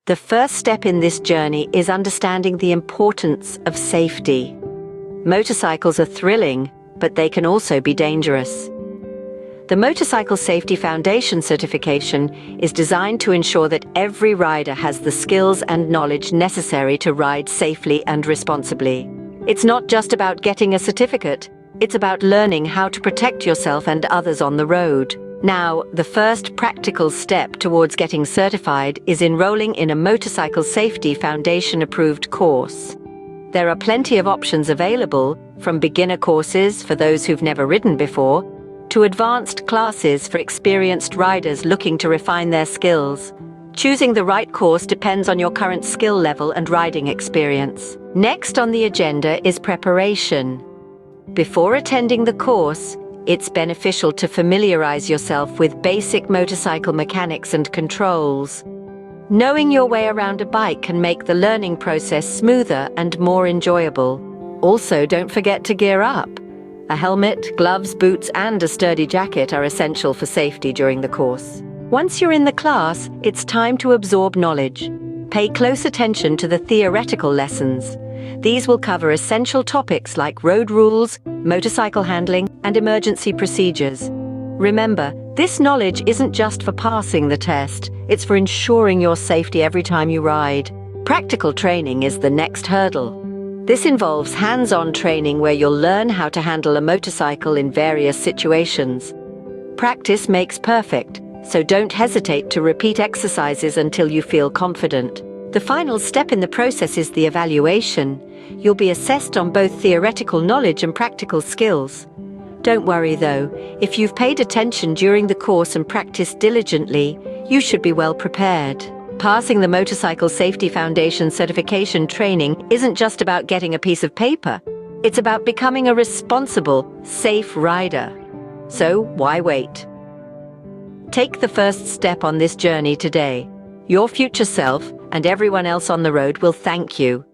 The first step in this journey is understanding the importance of safety. Motorcycles are thrilling, but they can also be dangerous. The Motorcycle Safety Foundation certification is designed to ensure that every rider has the skills and knowledge necessary to ride safely and responsibly. It's not just about getting a certificate, it's about learning how to protect yourself and others on the road. Now, the first practical step towards getting certified is enrolling in a Motorcycle Safety Foundation approved course. There are plenty of options available, from beginner courses for those who've never ridden before, to advanced classes for experienced riders looking to refine their skills. Choosing the right course depends on your current skill level and riding experience. Next on the agenda is preparation. Before attending the course, it's beneficial to familiarize yourself with basic motorcycle mechanics and controls. Knowing your way around a bike can make the learning process smoother and more enjoyable. Also, don't forget to gear up. A helmet, gloves, boots, and a sturdy jacket are essential for safety during the course. Once you're in the class, it's time to absorb knowledge. Pay close attention to the theoretical lessons. These will cover essential topics like road rules, motorcycle handling, and emergency procedures. Remember, this knowledge isn't just for passing the test, it's for ensuring your safety every time you ride. Practical training is the next hurdle. This involves hands-on training where you'll learn how to handle a motorcycle in various situations. Practice makes perfect, so don't hesitate to repeat exercises until you feel confident. The final step in the process is the evaluation. You'll be assessed on both theoretical knowledge and practical skills. Don't worry though, if you've paid attention during the course and practiced diligently, you should be well prepared. Passing the Motorcycle Safety Foundation certification training isn't just about getting a piece of paper. It's about becoming a responsible, safe rider. So why wait? Take the first step on this journey today. Your future self and everyone else on the road will thank you.